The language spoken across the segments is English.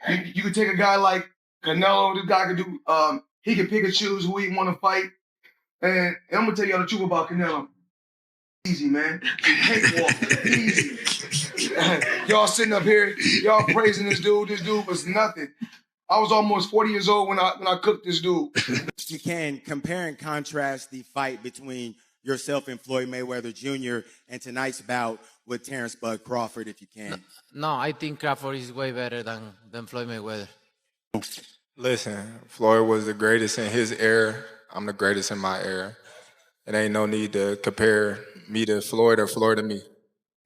You could take a guy like Canelo. This guy could do. He can pick and choose who he want to fight. And I'm gonna tell y'all the truth about Canelo. Easy, man. Cakewalk. Easy. Y'all sitting up here, y'all praising this dude. This dude was nothing. I was almost 40 years old when I cooked this dude. You can compare and contrast the fight between yourself and Floyd Mayweather Jr. and tonight's bout with Terence "Bud" Crawford, if you can. No, I think Crawford is way better than Floyd Mayweather. Listen, Floyd was the greatest in his era. I'm the greatest in my era. It ain't no need to compare me to Floyd or Floyd to me.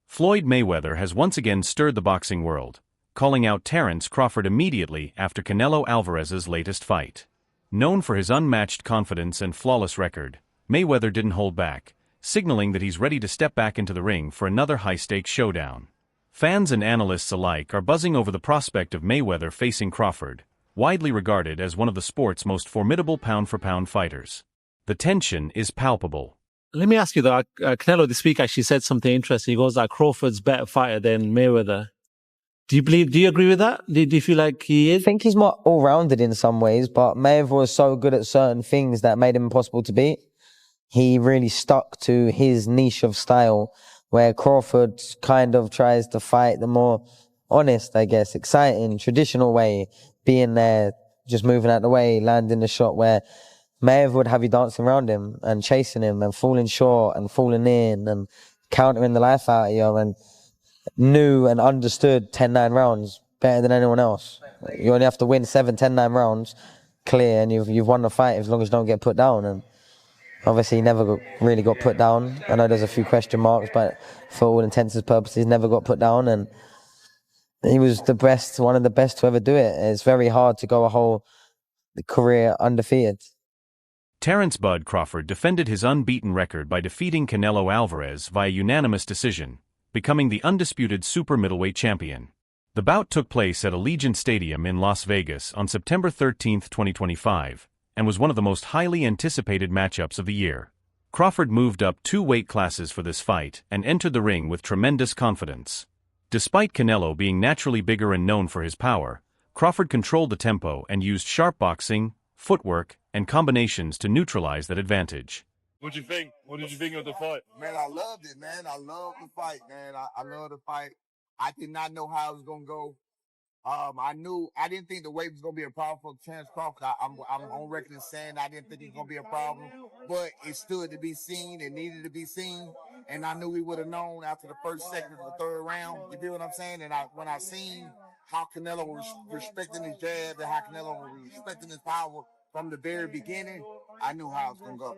Floyd Mayweather has once again stirred the boxing world, calling out Terence Crawford immediately after Canelo Alvarez's latest fight. Known for his unmatched confidence and flawless record, Mayweather didn't hold back, signaling that he's ready to step back into the ring for another high-stakes showdown. Fans and analysts alike are buzzing over the prospect of Mayweather facing Crawford, widely regarded as one of the sport's most formidable pound-for-pound fighters. The tension is palpable. Let me ask you though, Canelo this week actually said something interesting. He goes that Crawford's better fighter than Mayweather. Do you agree with that? Do you feel like he is? I think he's more all-rounded in some ways, but Mayweather was so good at certain things that made him impossible to beat. He really stuck to his niche of style, where Crawford kind of tries to fight the more honest, I guess, exciting, traditional way, being there, just moving out the way, landing the shot, where Mayweather would have you dancing around him and chasing him and falling short and falling in and countering the life out of you, and knew and understood 10-9 rounds better than anyone else. You only have to win 7, 10-9 rounds clear, and you've won the fight as long as you don't get put down. And obviously he never really got put down. I know there's a few question marks, but for all intents and purposes, never got put down, and he was the best, one of the best to ever do it. It's very hard to go a whole career undefeated. Terence "Bud" Crawford defended his unbeaten record by defeating Canelo Alvarez via unanimous decision, becoming the undisputed super middleweight champion. The bout took place at Allegiant Stadium in Las Vegas on September 13, 2025, and was one of the most highly anticipated matchups of the year. Crawford moved up 2 weight classes for this fight and entered the ring with tremendous confidence. Despite Canelo being naturally bigger and known for his power, Crawford controlled the tempo and used sharp boxing, footwork, and combinations to neutralize that advantage. What do you think? What did you think of the fight? Man, I loved it, man. I love the fight, man. I love the fight. I did not know how it was gonna go. I didn't think the weight was gonna be a problem for Terence Crawford. I'm on record as saying I didn't think it was gonna be a problem, but it stood to be seen. It needed to be seen, and I knew we would have known after the first, second, or the third round. You feel what I'm saying? And when I seen how Canelo was respecting his jab and how Canelo was respecting his power from the very beginning, I knew how it was going to go.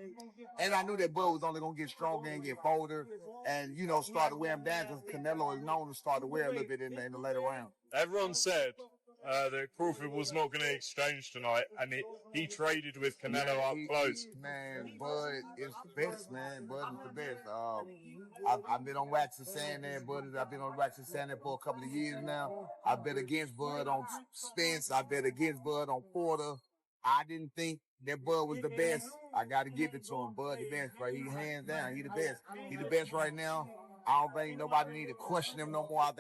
And I knew that Bud was only going to get stronger and get bolder and, start to wear him down, because Canelo is known to start to wear a little bit in the later round. Everyone said that Crawford was not going to exchange tonight, and he traded with Canelo up close. Man, Bud is the best, man. Bud is the best. I've been on wax and saying that, Bud. I've been on wax and saying that for a couple of years now. I bet against Bud on Spence. I bet against Bud on Porter. I didn't think that Bud was the best. I got to give it to him. Bud the best, right? He hands down. He the best. He the best right now. I don't think nobody need to question him no more. I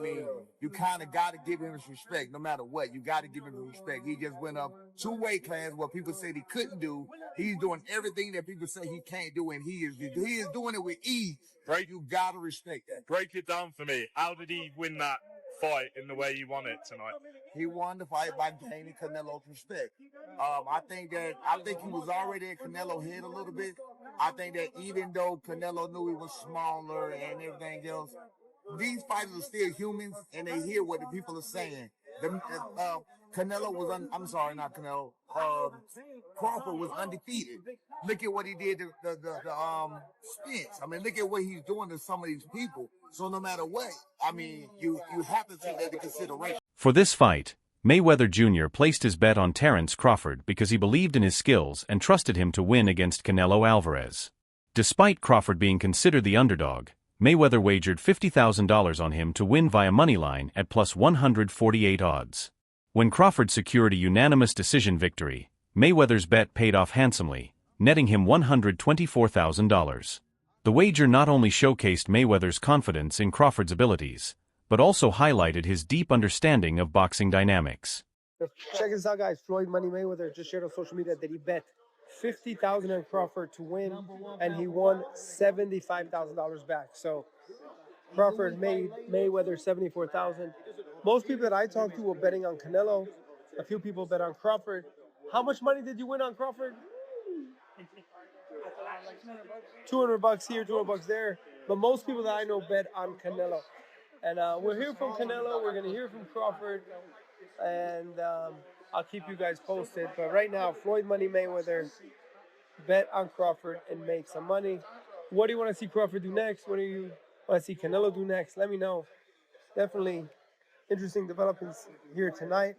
mean, you kind of got to give him his respect no matter what. You got to give him his respect. He just went up 2 weight classes what people said he couldn't do. He's doing everything that people say he can't do, and he is doing it with ease. Right? You got to respect that. Break it down for me. How did he win that fight in the way he won it tonight? He won the fight by gaining Canelo's respect. I think he was already in Canelo's head a little bit. I think that even though Canelo knew he was smaller and everything else, these fighters are still humans, and they hear what the people are saying. Canelo was not Canelo. Crawford was undefeated. Look at what he did to the Spence. I mean, look at what he's doing to some of these people. So no matter what, I mean, you have to take that into consideration. For this fight, Mayweather Jr. placed his bet on Terence Crawford because he believed in his skills and trusted him to win against Canelo Alvarez. Despite Crawford being considered the underdog, Mayweather wagered $50,000 on him to win via moneyline at plus 148 odds. When Crawford secured a unanimous decision victory, Mayweather's bet paid off handsomely, netting him $124,000. The wager not only showcased Mayweather's confidence in Crawford's abilities, but also highlighted his deep understanding of boxing dynamics. Check this out, guys. Floyd Money Mayweather just shared on social media that he bet $50,000 on Crawford to win, and he won $75,000 back. So Crawford made Mayweather $74,000. Most people that I talked to were betting on Canelo. A few people bet on Crawford. How much money did you win on Crawford? $200 here, $200 there. But most people that I know bet on Canelo. And we'll hear from Canelo. We're going to hear from Crawford. And I'll keep you guys posted. But right now, Floyd Money Mayweather bet on Crawford and make some money. What do you want to see Crawford do next? What do you want to see Canelo do next? Let me know. Definitely interesting developments here tonight.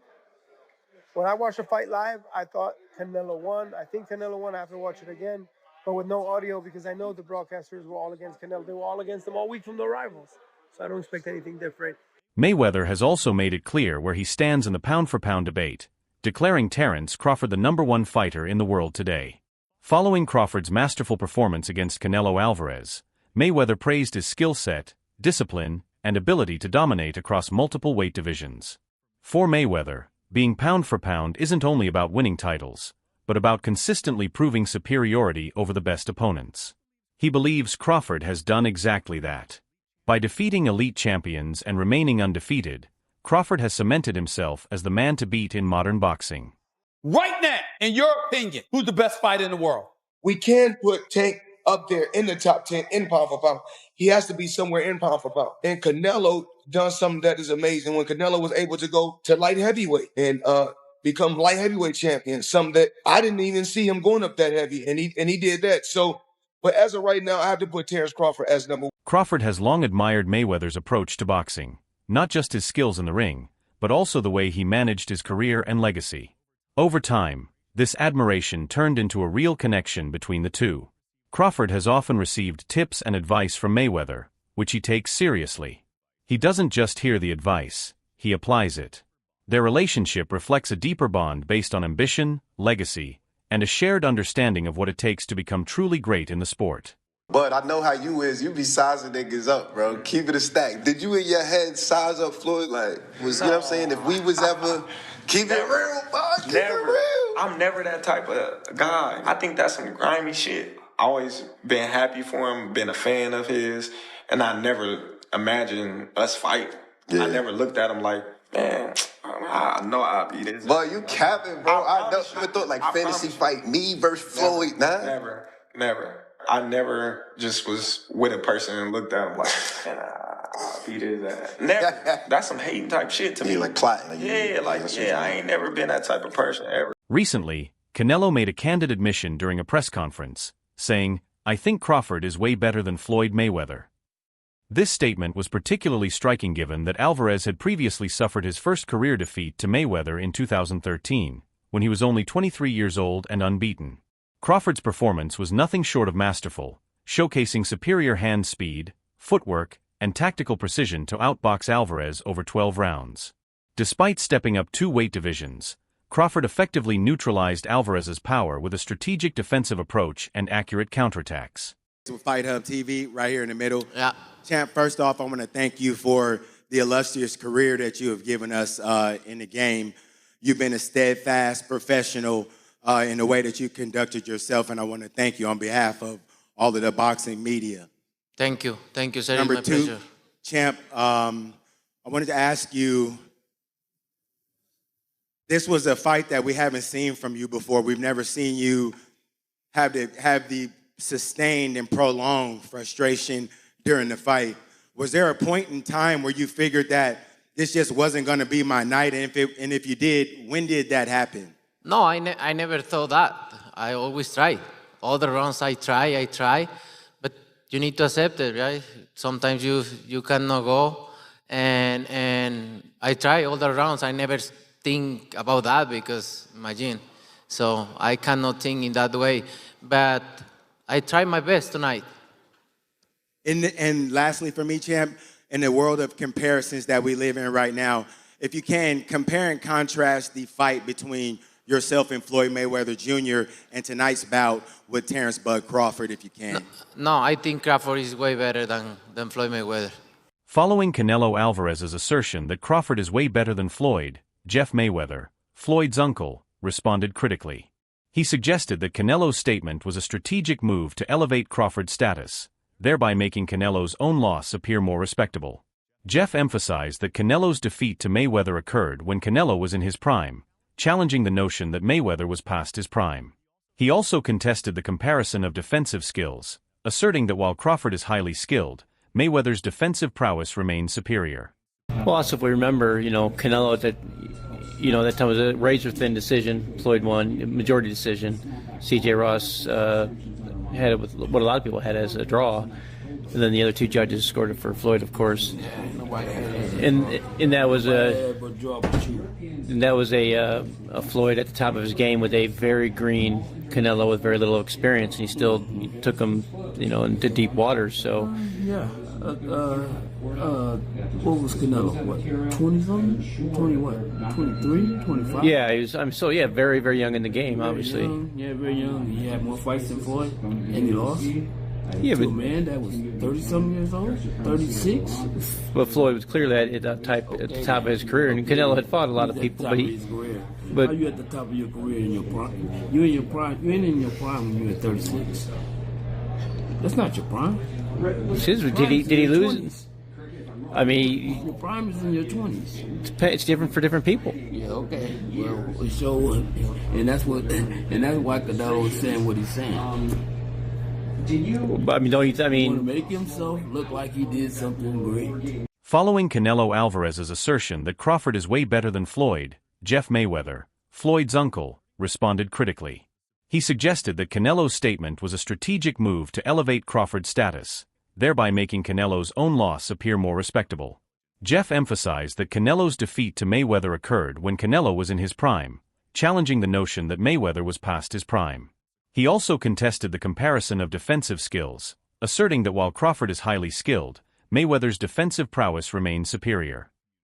When I watched the fight live, I thought Canelo won. I think Canelo won. I have to watch it again, but with no audio because I know the broadcasters were all against Canelo. They were all against him all week from the rivals. So I don't expect anything different. Mayweather has also made it clear where he stands in the pound-for-pound debate, declaring Terence Crawford the #1 fighter in the world today. Following Crawford's masterful performance against Canelo Alvarez, Mayweather praised his skill set, discipline, and ability to dominate across multiple weight divisions. For Mayweather, being pound for pound isn't only about winning titles, but about consistently proving superiority over the best opponents. He believes Crawford has done exactly that. By defeating elite champions and remaining undefeated, Crawford has cemented himself as the man to beat in modern boxing. Right now, in your opinion, who's the best fighter in the world? We can put Tank up there in the top 10 in pound for pound. He has to be somewhere in pound for pound. And Canelo done something that is amazing when Canelo was able to go to light heavyweight and become light heavyweight champion, something that I didn't even see him going up that heavy, and he did that. So, but as of right now, I have to put Terence Crawford as #1. Crawford has long admired Mayweather's approach to boxing, not just his skills in the ring, but also the way he managed his career and legacy. Over time, this admiration turned into a real connection between the two. Crawford has often received tips and advice from Mayweather, which he takes seriously. He doesn't just hear the advice, he applies it. Their relationship reflects a deeper bond based on ambition, legacy, and a shared understanding of what it takes to become truly great in the sport. But I know how you is. You be sizing niggas up, bro. Keep it a stack. Did you in your head size up Floyd? Like, you know what I'm saying? If we was ever... Keep it real, bud. Keep it real. I'm never that type of guy. I think that's some grimy shit. Always been happy for him, been a fan of his, and I never imagined us fight. Yeah. I never looked at him like, man, I know I'll be this. But you capping, bro. I never thought like fantasy fight me versus Floyd. Never. I never just was with a person and looked at him like, man, I'll beat his ass. Never. That's some hating type shit to me. Like plotting. I ain't never been that type of person ever. Recently, Canelo made a candid admission during a press conference, saying, "I think Crawford is way better than Floyd Mayweather." This statement was particularly striking given that Alvarez had previously suffered his first career defeat to Mayweather in 2013, when he was only 23 years old and unbeaten. Crawford's performance was nothing short of masterful, showcasing superior hand speed, footwork, and tactical precision to outbox Alvarez over 12 rounds. Despite stepping up 2 weight divisions, Crawford effectively neutralized Alvarez's power with a strategic defensive approach and accurate counterattacks. Fight Hub TV right here in the middle. Yeah. Champ, first off, I want to thank you for the illustrious career that you have given us in the game. You've been a steadfast professional in the way that you conducted yourself, and I want to thank you on behalf of all of the boxing media. Thank you, sir. Number my 2, pleasure. Champ, I wanted to ask you, this was a fight that we haven't seen from you before. We've never seen you have the sustained and prolonged frustration during the fight. Was there a point in time where you figured that this just wasn't going to be my night? And if you did, when did that happen? No, I never thought that. I always try. All the rounds I try, but you need to accept it, right? Sometimes you cannot go, and I try all the rounds. I never think about that because, imagine. So I cannot think in that way, but I try my best tonight. And lastly for me, Champ, in the world of comparisons that we live in right now, if you can, compare and contrast the fight between yourself and Floyd Mayweather Jr. and tonight's bout with Terence "Bud" Crawford, if you can. No, I think Crawford is way better than Floyd Mayweather. Following Canelo Alvarez's assertion that Crawford is way better than Floyd, Jeff Mayweather, Floyd's uncle, responded critically. He suggested that Canelo's statement was a strategic move to elevate Crawford's status, thereby making Canelo's own loss appear more respectable. Jeff emphasized that Canelo's defeat to Mayweather occurred when Canelo was in his prime, challenging the notion that Mayweather was past his prime. He also contested the comparison of defensive skills, asserting that while Crawford is highly skilled, Mayweather's defensive prowess remains superior. Well, also if we remember, Canelo that time was a razor-thin decision. Floyd won, majority decision. C.J. Ross had it with what a lot of people had as a draw. And then the other two judges scored it for Floyd, of course. And that was a Floyd at the top of his game with a very green Canelo with very little experience, and he still took him, into deep waters. So yeah. What was Canelo? What, 20-something? 20 what? 23? 25? Yeah, he was. Very, very young in the game, obviously. Very young. He had more fights than Floyd, and he lost. Yeah, to a man that was 30-something years old, 36. But Floyd was clearly at the top of his career, and Canelo had fought a lot of people. How you at the top of your career in your prime? You ain't in your prime when you're at 36. That's not your prime. Did he lose? 20s. I mean, your prime is in your 20s. It's different for different people. Yeah, okay. Well, so, and that's why Canelo was saying what he's saying. I mean, don't you? I mean, want to make himself look like he did something great. Following Canelo Alvarez's assertion that Crawford is way better than Floyd, Jeff Mayweather, Floyd's uncle, responded critically. He suggested that Canelo's statement was a strategic move to elevate Crawford's status, thereby making Canelo's own loss appear more respectable. Jeff emphasized that Canelo's defeat to Mayweather occurred when Canelo was in his prime, challenging the notion that Mayweather was past his prime. He also contested the comparison of defensive skills, asserting that while Crawford is highly skilled, Mayweather's defensive prowess remains superior.